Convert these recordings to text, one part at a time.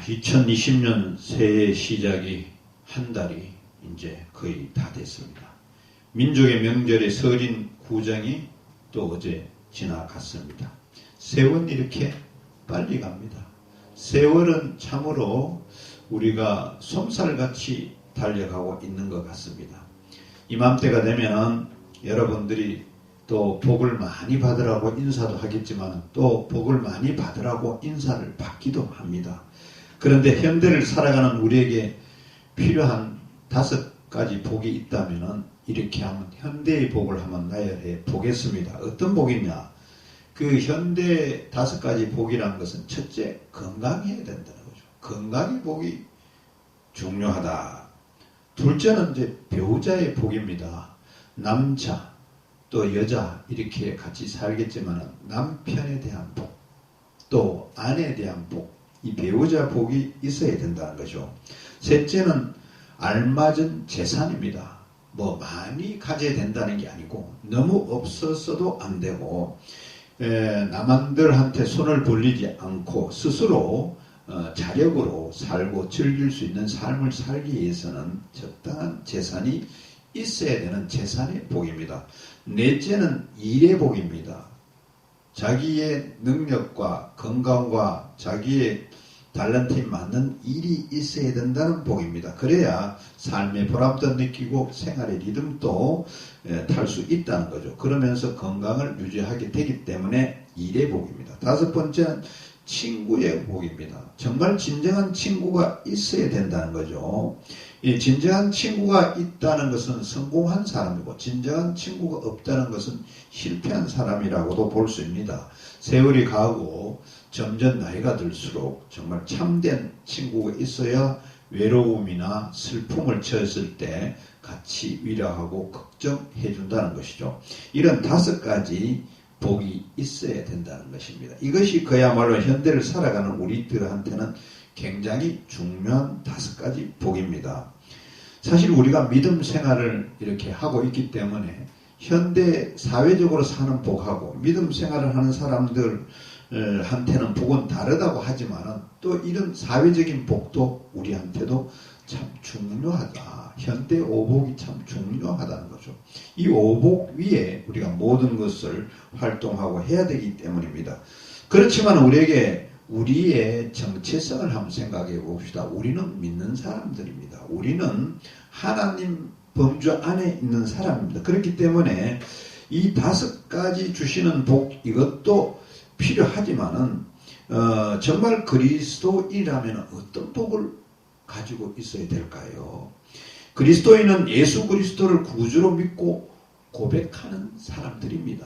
2020년 새해 시작이 한 달이 이제 거의 다 됐습니다. 민족의 명절의 설인 구정이 또 어제 지나갔습니다. 세월이 이렇게 빨리 갑니다. 세월은 참으로 우리가 솜살같이 달려가고 있는 것 같습니다. 이맘때가 되면은 여러분들이 또 복을 많이 받으라고 인사도 하겠지만 또 복을 많이 받으라고 인사를 받기도 합니다. 그런데 현대를 살아가는 우리에게 필요한 5가지 복이 있다면은 이렇게 하면 현대의 복을 한번 나열해 보겠습니다. 어떤 복이냐? 그 현대 5가지 복이라는 것은 첫째, 건강해야 된다는 거죠. 건강의 복이 중요하다. 둘째는 이제 배우자의 복입니다. 남자 또 여자 이렇게 같이 살겠지만 남편에 대한 복, 또 아내에 대한 복, 이 배우자 복이 있어야 된다는 거죠. 셋째는 알맞은 재산입니다. 뭐 많이 가져야 된다는 게 아니고 너무 없었어도 안 되고 남들한테 손을 벌리지 않고 스스로 자력으로 살고 즐길 수 있는 삶을 살기 위해서는 적당한 재산이 있어야 되는 재산의 복입니다. 넷째는 일의 복입니다. 자기의 능력과 건강과 자기의 탤런트에 맞는 일이 있어야 된다는 복입니다. 그래야 삶의 보람도 느끼고 생활의 리듬도 탈 수 있다는 거죠. 그러면서 건강을 유지하게 되기 때문에 일의 복입니다. 5번째는 친구의 복입니다. 정말 진정한 친구가 있어야 된다는 거죠. 이 진정한 친구가 있다는 것은 성공한 사람이고 진정한 친구가 없다는 것은 실패한 사람이라고도 볼 수 있습니다. 세월이 가고 점점 나이가 들수록 정말 참된 친구가 있어야 외로움이나 슬픔을 처했을 때 같이 위로하고 걱정해 준다는 것이죠. 이런 5가지 복이 있어야 된다는 것입니다. 이것이 그야말로 현대를 살아가는 우리들한테는 굉장히 중요한 5가지 복입니다. 사실 우리가 믿음 생활을 이렇게 하고 있기 때문에 현대 사회적으로 사는 복하고 믿음 생활을 하는 사람들한테는 복은 다르다고 하지만 또 이런 사회적인 복도 우리한테도 참 중요하다. 현대 오복이 참 중요하다는 거죠. 이 오복 위에 우리가 모든 것을 활동하고 해야 되기 때문입니다. 그렇지만 우리에게 우리의 정체성을 한번 생각해 봅시다. 우리는 믿는 사람들입니다. 우리는 하나님 범주 안에 있는 사람입니다. 그렇기 때문에 이 5가지 주시는 복 이것도 필요하지만은 정말 그리스도인이라면 어떤 복을 가지고 있어야 될까요? 그리스도인은 예수 그리스도를 구주로 믿고 고백하는 사람들입니다.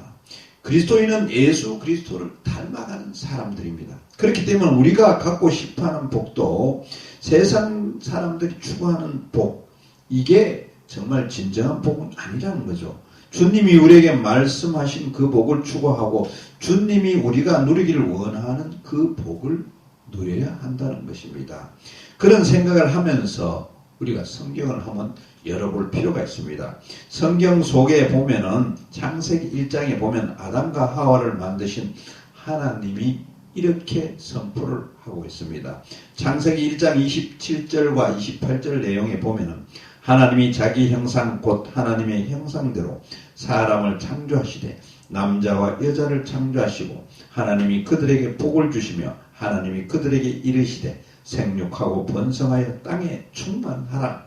그리스도인은 예수 그리스도를 닮아가는 사람들입니다. 그렇기 때문에 우리가 갖고 싶어하는 복도 세상 사람들이 추구하는 복, 이게 정말 진정한 복은 아니라는 거죠. 주님이 우리에게 말씀하신 그 복을 추구하고 주님이 우리가 누리기를 원하는 그 복을 누려야 한다는 것입니다. 그런 생각을 하면서 우리가 성경을 한번 열어볼 필요가 있습니다. 성경 속에 보면은 창세기 1장에 보면 아담과 하와를 만드신 하나님이 이렇게 선포를 하고 있습니다. 창세기 1장 27절과 28절 내용에 보면은 하나님이 자기 형상 곧 하나님의 형상대로 사람을 창조하시되 남자와 여자를 창조하시고 하나님이 그들에게 복을 주시며 하나님이 그들에게 이르시되 생육하고 번성하여 땅에 충만하라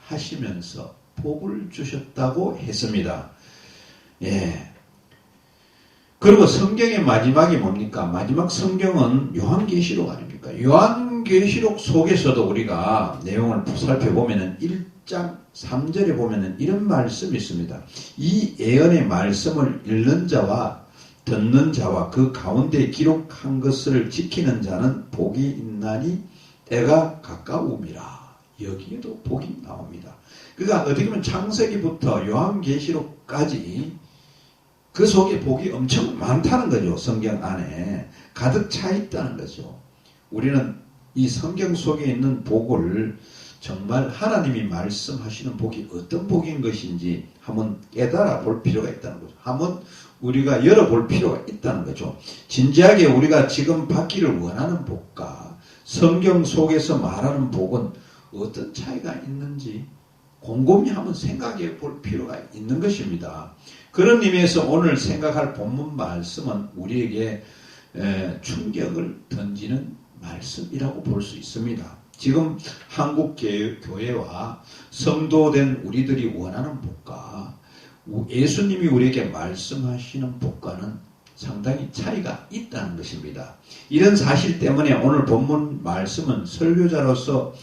하시면서 복을 주셨다고 했습니다. 예. 그리고 성경의 마지막이 뭡니까? 마지막 성경은 요한계시록 아닙니까? 요한계시록 속에서도 우리가 내용을 살펴보면은 1장 3절에 보면은 이런 말씀이 있습니다. 이 예언의 말씀을 읽는 자와 듣는 자와 그 가운데 기록한 것을 지키는 자는 복이 있나니 때가 가까움이라. 여기에도 복이 나옵니다. 그러니까 어떻게 보면 창세기부터 요한계시록까지 그 속에 복이 엄청 많다는 거죠. 성경 안에 가득 차 있다는 거죠. 우리는 이 성경 속에 있는 복을 정말 하나님이 말씀하시는 복이 어떤 복인 것인지 한번 깨달아 볼 필요가 있다는 거죠. 한번 우리가 열어볼 필요가 있다는 거죠. 진지하게 우리가 지금 받기를 원하는 복과 성경 속에서 말하는 복은 어떤 차이가 있는지 곰곰이 한번 생각해 볼 필요가 있는 것입니다. 그런 의미에서 오늘 생각할 본문 말씀은 우리에게 충격을 던지는 말씀이라고 볼 수 있습니다. 지금 한국 교회와 성도된 우리들이 원하는 복과 예수님이 우리에게 말씀하시는 복과는 상당히 차이가 있다는 것입니다. 이런 사실 때문에 오늘 본문 말씀은 설교자로서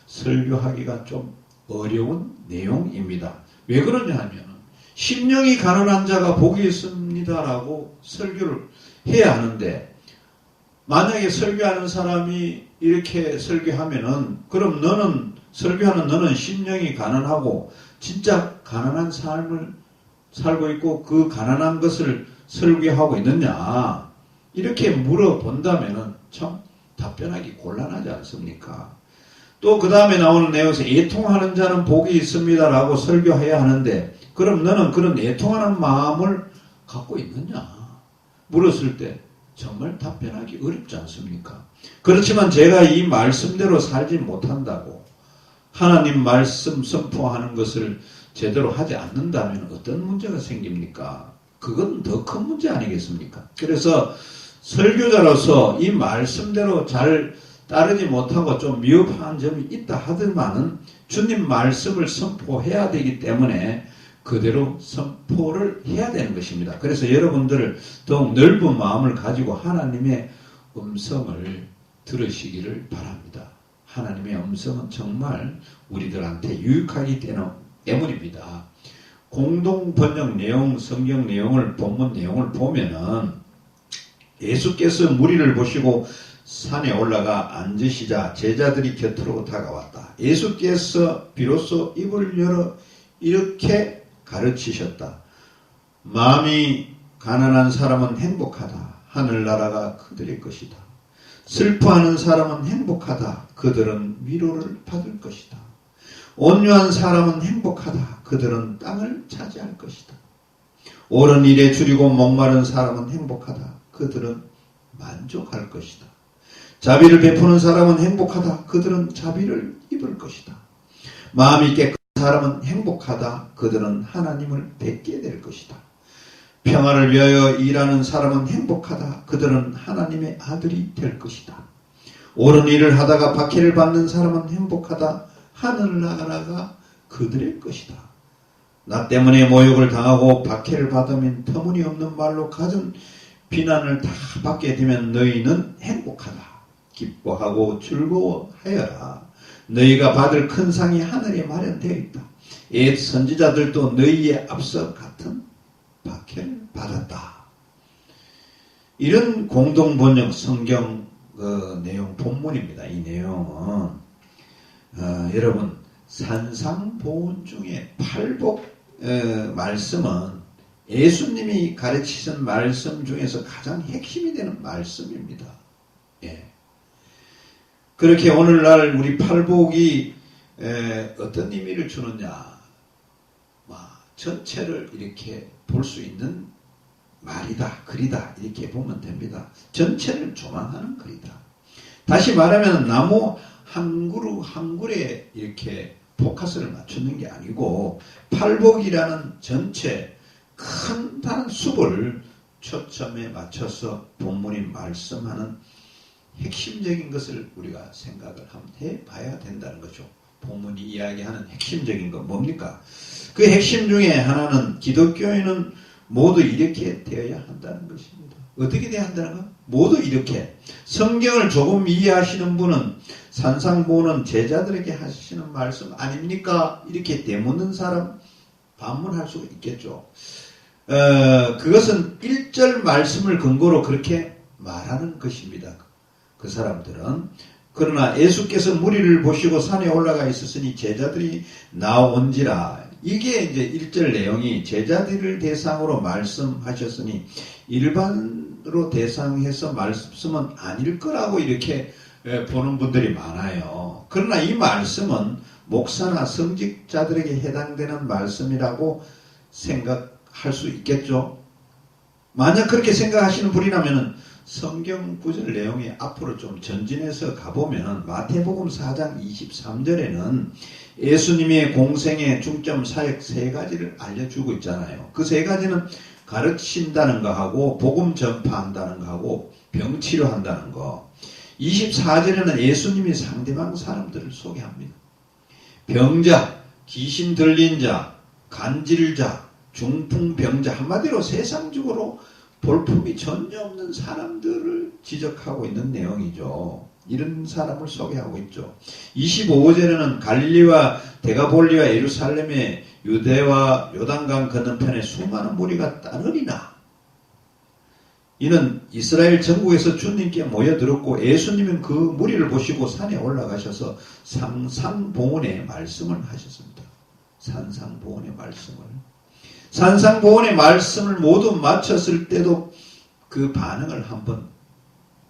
설교하기가 좀 어려운 내용입니다. 왜 그러냐 하면 심령이 가난한 자가 복이 있습니다라고 설교를 해야 하는데, 만약에 설교하는 사람이 이렇게 설교하면은 그럼 너는 설교하는 너는 심령이 가난하고 진짜 가난한 삶을 살고 있고 그 가난한 것을 설교하고 있느냐 이렇게 물어본다면은 참 답변하기 곤란하지 않습니까? 또 그 다음에 나오는 내용에서 애통하는 자는 복이 있습니다라고 설교해야 하는데, 그럼 너는 그런 애통하는 마음을 갖고 있느냐 물었을 때 정말 답변하기 어렵지 않습니까? 그렇지만 제가 이 말씀대로 살지 못한다고 하나님 말씀 선포하는 것을 제대로 하지 않는다면 어떤 문제가 생깁니까? 그건 더 큰 문제 아니겠습니까? 그래서 설교자로서 이 말씀대로 잘 따르지 못하고 좀 미흡한 점이 있다 하더만은 주님 말씀을 선포해야 되기 때문에 그대로 선포를 해야 되는 것입니다. 그래서 여러분들 더욱 넓은 마음을 가지고 하나님의 음성을 들으시기를 바랍니다. 하나님의 음성은 정말 우리들한테 유익하기 때문입니다. 공동 번역 내용, 성경 내용을, 본문 내용을 보면은 예수께서 무리를 보시고 산에 올라가 앉으시자 제자들이 곁으로 다가왔다. 예수께서 비로소 입을 열어 이렇게 가르치셨다. 마음이 가난한 사람은 행복하다. 하늘나라가 그들의 것이다. 슬퍼하는 사람은 행복하다. 그들은 위로를 받을 것이다. 온유한 사람은 행복하다. 그들은 땅을 차지할 것이다. 옳은 일에 줄이고 목마른 사람은 행복하다. 그들은 만족할 것이다. 자비를 베푸는 사람은 행복하다. 그들은 자비를 입을 것이다. 마음이 깨끗한 사람은 행복하다. 그들은 하나님을 뵙게 될 것이다. 평화를 위하여 일하는 사람은 행복하다. 그들은 하나님의 아들이 될 것이다. 옳은 일을 하다가 박해를 받는 사람은 행복하다. 하늘나라가 그들의 것이다. 나 때문에 모욕을 당하고 박해를 받으면 터무니없는 말로 가진 비난을 다 받게 되면 너희는 행복하다. 기뻐하고 즐거워하여라. 너희가 받을 큰 상이 하늘에 마련되어 있다. 옛 선지자들도 너희에 앞서 같은 박해를 받았다. 이런 공동번역 성경 내용 본문입니다. 이 내용은 여러분 산상보훈 중에 팔복 말씀은 예수님이 가르치신 말씀 중에서 가장 핵심이 되는 말씀입니다. 예. 그렇게 오늘날 우리 팔복이 어떤 의미를 주느냐, 전체를 이렇게 볼 수 있는 말이다, 글이다 이렇게 보면 됩니다. 전체를 조망하는 글이다. 다시 말하면 나무 한 그루 한 그루에 이렇게 포커스를 맞추는 게 아니고 팔복이라는 전체 큰 다른 숲을 초점에 맞춰서 본문이 말씀하는 핵심적인 것을 우리가 생각을 한번 해봐야 된다는 거죠. 본문이 이야기하는 핵심적인 건 뭡니까? 그 핵심 중에 하나는 기독교인은 모두 이렇게 되어야 한다는 것입니다. 어떻게 되어야 한다는 거? 모두 이렇게. 성경을 조금 이해하시는 분은 산상보훈은 제자들에게 하시는 말씀 아닙니까? 이렇게 되묻는 사람 반문할 수가 있겠죠. 그것은 1절 말씀을 근거로 그렇게 말하는 것입니다. 그 사람들은. 그러나 예수께서 무리를 보시고 산에 올라가 있었으니 제자들이 나온지라. 이게 이제 1절 내용이 제자들을 대상으로 말씀하셨으니 일반으로 대상해서 말씀은 아닐 거라고 이렇게 보는 분들이 많아요. 그러나 이 말씀은 목사나 성직자들에게 해당되는 말씀이라고 생각할 수 있겠죠. 만약 그렇게 생각하시는 분이라면 성경 구절 내용이 앞으로 좀 전진해서 가보면 마태복음 4장 23절에는 예수님의 공생의 중점 사역 세 가지를 알려주고 있잖아요. 그 세 가지는 가르친다는 거 하고 복음 전파한다는 거 하고 병 치료한다는 거. 24절에는 예수님이 상대방 사람들을 소개합니다. 병자, 귀신 들린 자, 간질자, 중풍병자, 한마디로 세상적으로 볼품이 전혀 없는 사람들을 지적하고 있는 내용이죠. 이런 사람을 소개하고 있죠. 25절에는 갈릴리와 데가볼리와 예루살렘의 유대와 요단강 건너편에 수많은 무리가 따르리나. 이는 이스라엘 전국에서 주님께 모여들었고 예수님은 그 무리를 보시고 산에 올라가셔서 산상보훈의 말씀을 하셨습니다. 산상보훈의 말씀을. 산상보훈의 말씀을 모두 마쳤을 때도 그 반응을 한번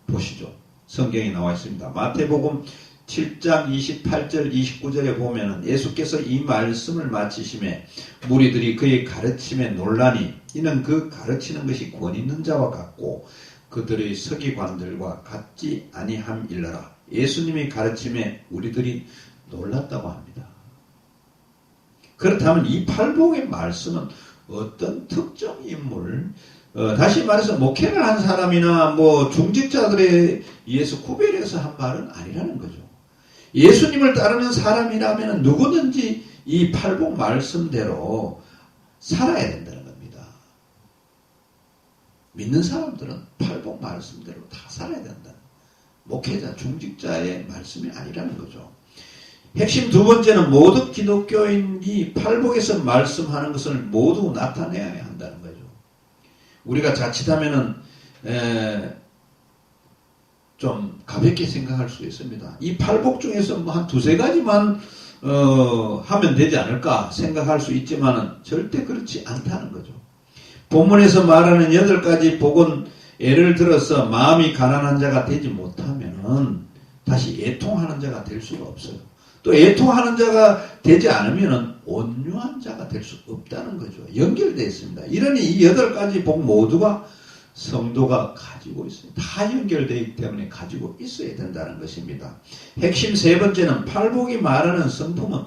보시죠. 성경에 나와 있습니다. 마태복음 7장 28절 29절에 보면은 예수께서 이 말씀을 마치심에 무리들이 그의 가르침에 놀라니 이는 그 가르치는 것이 권 있는 자와 같고 그들의 서기관들과 같지 아니함일러라. 예수님이 가르침에 우리들이 놀랐다고 합니다. 그렇다면 이 팔복의 말씀은 어떤 특정 인물, 다시 말해서 목회를 한 사람이나 중직자들에 의해서 구별해서 한 말은 아니라는 거죠. 예수님을 따르는 사람이라면 누구든지 이 팔복 말씀대로 살아야 된다는 겁니다. 믿는 사람들은 팔복 말씀대로 다 살아야 된다. 목회자, 중직자의 말씀이 아니라는 거죠. 핵심 두 번째는 모든 기독교인이 팔복에서 말씀하는 것을 모두 나타내야 한다는 거죠. 우리가 자칫하면은 좀 가볍게 생각할 수 있습니다. 이 팔복 중에서 한 두세 가지만 하면 되지 않을까 생각할 수 있지만은 절대 그렇지 않다는 거죠. 본문에서 말하는 8가지 복은 예를 들어서 마음이 가난한 자가 되지 못하면은 다시 애통하는 자가 될 수가 없어요. 또 애통하는 자가 되지 않으면 온유한 자가 될 수 없다는 거죠. 연결되어 있습니다. 이러니 이 8가지 복 모두가 성도가 가지고 있어요. 다 연결되어 있기 때문에 가지고 있어야 된다는 것입니다. 핵심 세 번째는 팔복이 말하는 성품은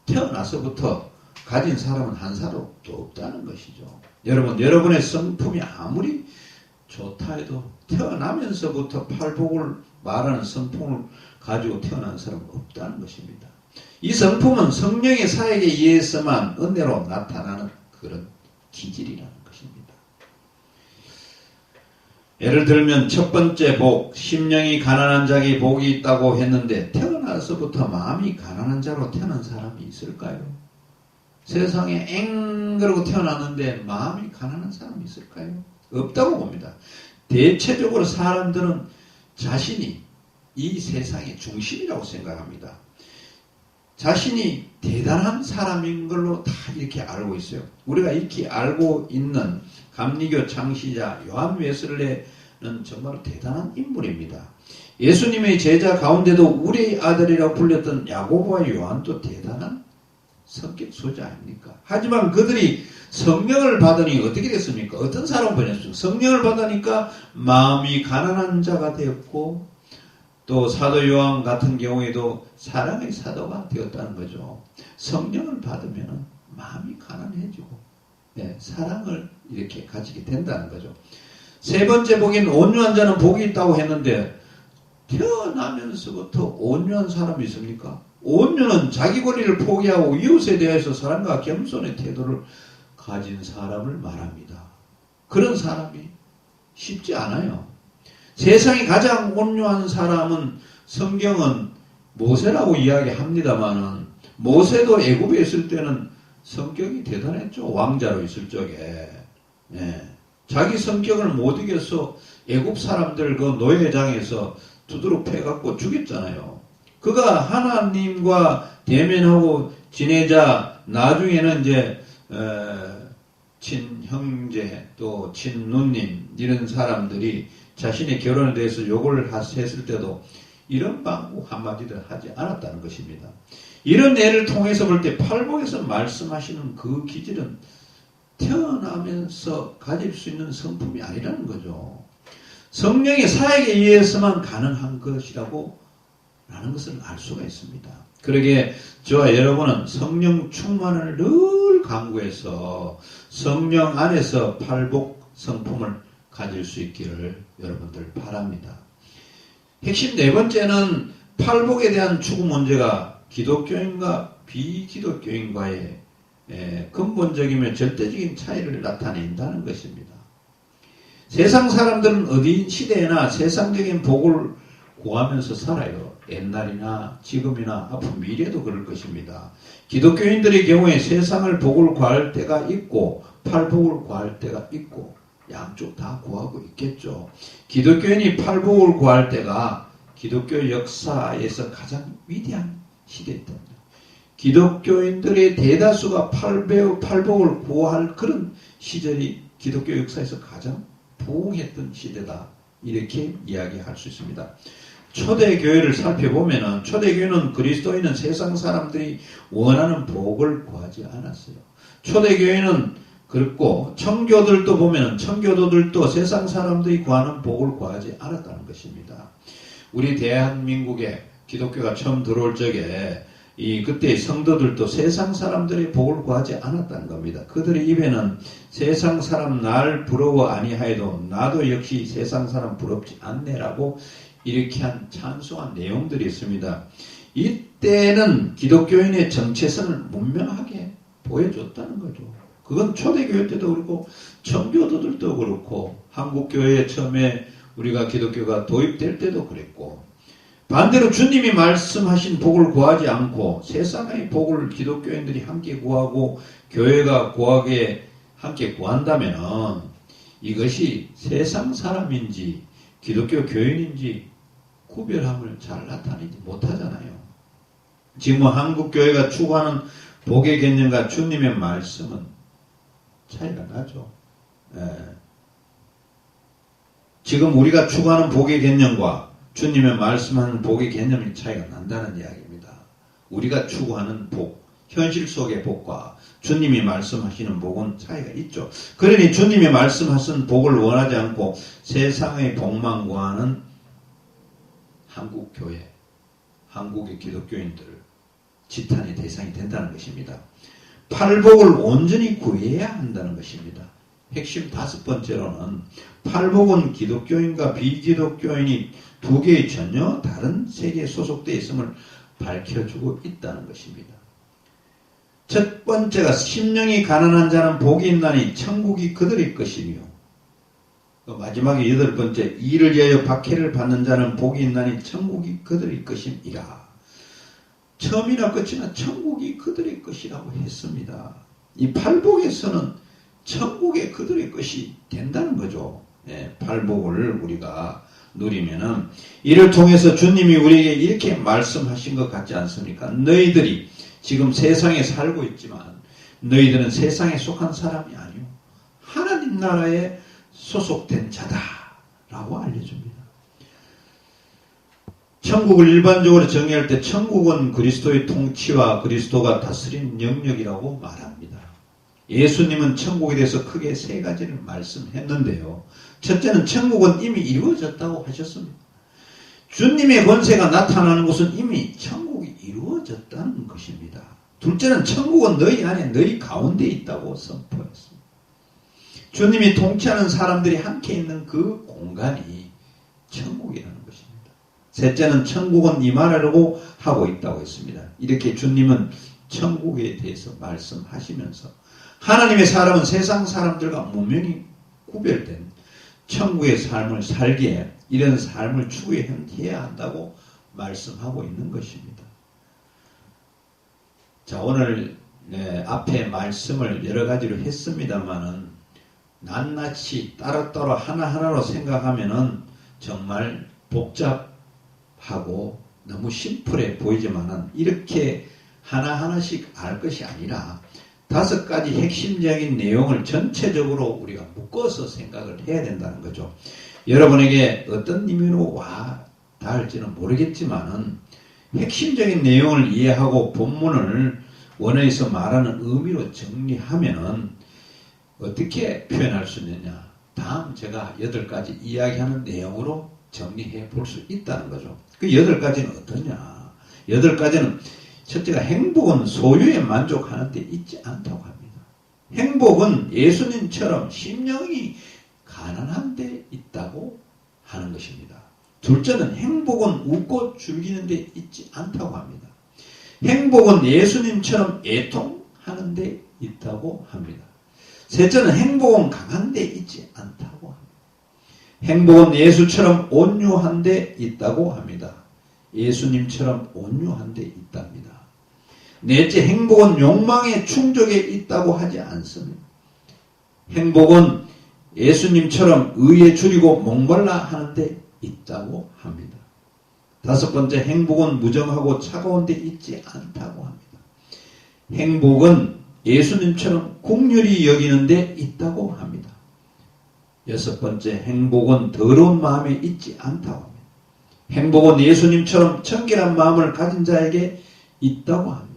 태어나서부터 가진 사람은 한 사람도 없다는 것이죠. 여러분의 성품이 아무리 좋다 해도 태어나면서부터 팔복을 말하는 성품을 가지고 태어난 사람은 없다는 것입니다. 이 성품은 성령의 사역에 의해서만 은혜로 나타나는 그런 기질이라는 것입니다. 예를 들면 첫 번째 복, 심령이 가난한 자에게 복이 있다고 했는데 태어나서부터 마음이 가난한 자로 태어난 사람이 있을까요? 세상에 그러고 태어났는데 마음이 가난한 사람이 있을까요? 없다고 봅니다. 대체적으로 사람들은 자신이 이 세상의 중심이라고 생각합니다. 자신이 대단한 사람인 걸로 다 이렇게 알고 있어요. 우리가 이렇게 알고 있는 감리교 창시자 요한 웨슬레는 정말 대단한 인물입니다. 예수님의 제자 가운데도 우리의 아들이라고 불렸던 야고보와 요한도 대단한 성격 소자 아닙니까? 하지만 그들이 성령을 받으니 어떻게 됐습니까? 어떤 사람을 보냈습니까? 성령을 받으니까 마음이 가난한 자가 되었고 또 사도 요한 같은 경우에도 사랑의 사도가 되었다는 거죠. 성령을 받으면 마음이 가난해지고 사랑을 이렇게 가지게 된다는 거죠. 세 번째 복인 온유한 자는 복이 있다고 했는데 태어나면서부터 온유한 사람이 있습니까? 온유는 자기 권리를 포기하고 이웃에 대해서 사람과 겸손의 태도를 가진 사람을 말합니다. 그런 사람이 쉽지 않아요. 세상에 가장 온유한 사람은 성경은 모세라고 이야기합니다만은 모세도 애굽에 있을 때는 성격이 대단했죠. 왕자로 있을 적에. 자기 성격을 못 이겨서 애굽 사람들 그 노예장에서 두드러 패갖고 죽였잖아요. 그가 하나님과 대면하고 지내자 나중에는 이제 친형제 또 친누님 이런 사람들이 자신의 결혼에 대해서 요구를 했을 때도 이런 방구 한마디도 하지 않았다는 것입니다. 이런 예를 통해서 볼 때 팔복에서 말씀하시는 그 기질은 태어나면서 가질 수 있는 성품이 아니라는 거죠. 성령의 사역에 의해서만 가능한 것이라고 라는 것을 알 수가 있습니다. 그러기에 저와 여러분은 성령 충만을 늘 강구해서 성령 안에서 팔복 성품을 가질 수 있기를 여러분들 바랍니다. 핵심 네 번째는 팔복에 대한 추구 문제가 기독교인과 비기독교인과의 근본적이며 절대적인 차이를 나타낸다는 것입니다. 세상 사람들은 어디 시대에나 세상적인 복을 구하면서 살아요. 옛날이나 지금이나 앞으로 미래도 그럴 것입니다. 기독교인들의 경우에 세상을 복을 구할 때가 있고 팔복을 구할 때가 있고 양쪽 다 구하고 있겠죠. 기독교인이 팔복을 구할 때가 기독교 역사에서 가장 위대한 시대였답니다. 기독교인들의 대다수가 팔복을 구할 그런 시절이 기독교 역사에서 가장 부흥했던 시대다. 이렇게 이야기할 수 있습니다. 초대교회를 살펴보면 초대교회는 그리스도인은 세상 사람들이 원하는 복을 구하지 않았어요. 초대교회는 그렇고 청교들도 보면 청교도들도 세상 사람들이 구하는 복을 구하지 않았다는 것입니다. 우리 대한민국에 기독교가 처음 들어올 적에 그때의 성도들도 세상 사람들의 복을 구하지 않았다는 겁니다. 그들의 입에는 세상 사람 날 부러워 아니하여도 나도 역시 세상 사람 부럽지 않네라고 이렇게 한 찬송한 내용들이 있습니다. 이때는 기독교인의 정체성을 분명하게 보여줬다는 거죠. 그건 초대교회 때도 그렇고 청교도들도 그렇고 한국교회에 처음에 우리가 기독교가 도입될 때도 그랬고 반대로 주님이 말씀하신 복을 구하지 않고 세상의 복을 기독교인들이 함께 구하고 교회가 구하게 함께 구한다면 이것이 세상 사람인지 기독교 교인인지 구별함을 잘 나타내지 못하잖아요. 지금 한국교회가 추구하는 복의 개념과 주님의 말씀은 차이가 나죠. 지금 우리가 추구하는 복의 개념과 주님의 말씀하는 복의 개념이 차이가 난다는 이야기입니다. 우리가 추구하는 복, 현실 속의 복과 주님이 말씀하시는 복은 차이가 있죠. 그러니 주님이 말씀하신 복을 원하지 않고 세상의 복만 구하는 한국교회, 한국의 기독교인들을 지탄의 대상이 된다는 것입니다. 팔복을 온전히 구해야 한다는 것입니다. 핵심 다섯 번째로는 팔복은 기독교인과 비기독교인이 두 개의 전혀 다른 세계에 소속되어 있음을 밝혀주고 있다는 것입니다. 첫 번째가 심령이 가난한 자는 복이 있나니 천국이 그들의 것이며 마지막에 여덟 번째 이를 위하여 박해를 받는 자는 복이 있나니 천국이 그들의 것임이라. 처음이나 끝이나 천국이 그들의 것이라고 했습니다. 이 팔복에서는 천국의 그들의 것이 된다는 거죠. 팔복을 우리가 누리면은 이를 통해서 주님이 우리에게 이렇게 말씀하신 것 같지 않습니까? 너희들이 지금 세상에 살고 있지만 너희들은 세상에 속한 사람이 아니오 하나님 나라에 소속된 자다라고 알려줍니다. 천국을 일반적으로 정의할 때 천국은 그리스도의 통치와 그리스도가 다스리는 영역이라고 말합니다. 예수님은 천국에 대해서 크게 세 가지를 말씀했는데요. 첫째는 천국은 이미 이루어졌다고 하셨습니다. 주님의 권세가 나타나는 것은 이미 천국이 이루어졌다는 것입니다. 둘째는 천국은 너희 안에 너희 가운데 있다고 선포했습니다. 주님이 통치하는 사람들이 함께 있는 그 공간이 천국이라는 것입니다. 셋째는 천국은 임하려고 하고 있다고 했습니다. 이렇게 주님은 천국에 대해서 말씀하시면서 하나님의 사람은 세상 사람들과 분명히 구별된 천국의 삶을 살기에 이런 삶을 추구해야 한다고 말씀하고 있는 것입니다. 자, 오늘 앞에 말씀을 여러 가지로 했습니다만은 낱낱이 따로따로 하나하나로 생각하면은 정말 복잡하고 너무 심플해 보이지만은 이렇게 하나하나씩 알 것이 아니라 다섯 가지 핵심적인 내용을 전체적으로 우리가 묶어서 생각을 해야 된다는 거죠. 여러분에게 어떤 의미로 와 닿을지는 모르겠지만은 핵심적인 내용을 이해하고 본문을 원어에서 말하는 의미로 정리하면은 어떻게 표현할 수 있느냐? 다음 제가 8가지 이야기하는 내용으로 정리해 볼 수 있다는 거죠. 그 8가지는 어떠냐? 8가지는 첫째가 행복은 소유에 만족하는 데 있지 않다고 합니다. 행복은 예수님처럼 심령이 가난한 데 있다고 하는 것입니다. 둘째는 행복은 웃고 즐기는 데 있지 않다고 합니다. 행복은 예수님처럼 애통하는 데 있다고 합니다. 셋째는 행복은 강한 데 있지 않다고 합니다. 행복은 예수처럼 온유한 데 있다고 합니다. 예수님처럼 온유한 데 있답니다. 넷째, 행복은 욕망의 충족에 있다고 하지 않습니다. 행복은 예수님처럼 의에 줄이고 목말라 하는 데 있다고 합니다. 다섯 번째, 행복은 무정하고 차가운 데 있지 않다고 합니다. 행복은 예수님처럼 긍휼히 여기는 데 있다고 합니다. 여섯 번째, 행복은 더러운 마음에 있지 않다고 합니다. 행복은 예수님처럼 청결한 마음을 가진 자에게 있다고 합니다.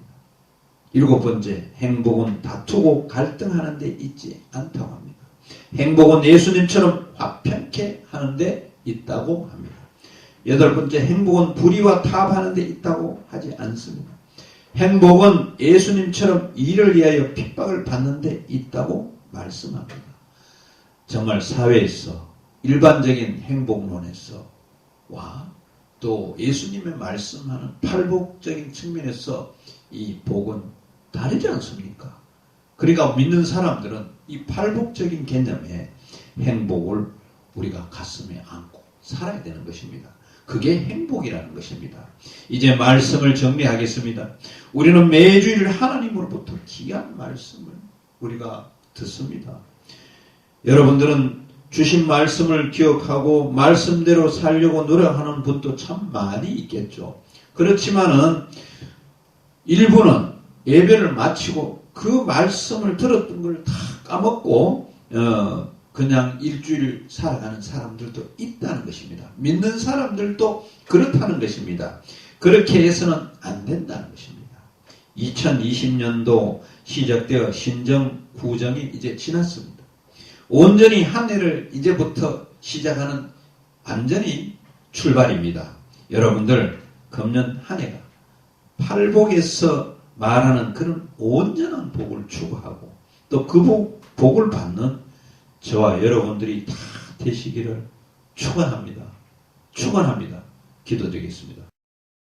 일곱 번째, 행복은 다투고 갈등하는 데 있지 않다고 합니다. 행복은 예수님처럼 화평케 하는 데 있다고 합니다. 여덟 번째, 행복은 불의와 타협하는 데 있다고 하지 않습니다. 행복은 예수님처럼 일을 위하여 핍박을 받는 데 있다고 말씀합니다. 정말 사회에서 일반적인 행복론에서 또 예수님의 말씀하는 팔복적인 측면에서 이 복은 다르지 않습니까? 그러니까 믿는 사람들은 이 팔복적인 개념의 행복을 우리가 가슴에 안고 살아야 되는 것입니다. 그게 행복이라는 것입니다. 이제 말씀을 정리하겠습니다. 우리는 매주일 하나님으로부터 귀한 말씀을 우리가 듣습니다. 여러분들은 주신 말씀을 기억하고 말씀대로 살려고 노력하는 분도 참 많이 있겠죠. 그렇지만은 일부는 예배를 마치고 그 말씀을 들었던 걸 다 까먹고 그냥 일주일 살아가는 사람들도 있다는 것입니다. 믿는 사람들도 그렇다는 것입니다. 그렇게 해서는 안 된다는 것입니다. 2020년도 시작되어 신정, 구정이 이제 지났습니다. 온전히 한 해를 이제부터 시작하는 완전히 출발입니다. 여러분들 금년 한 해가 팔복에서 말하는 그런 온전한 복을 추구하고 또 그 복을 받는 저와 여러분들이 다 되시기를 축원합니다. 축원합니다. 기도드리겠습니다.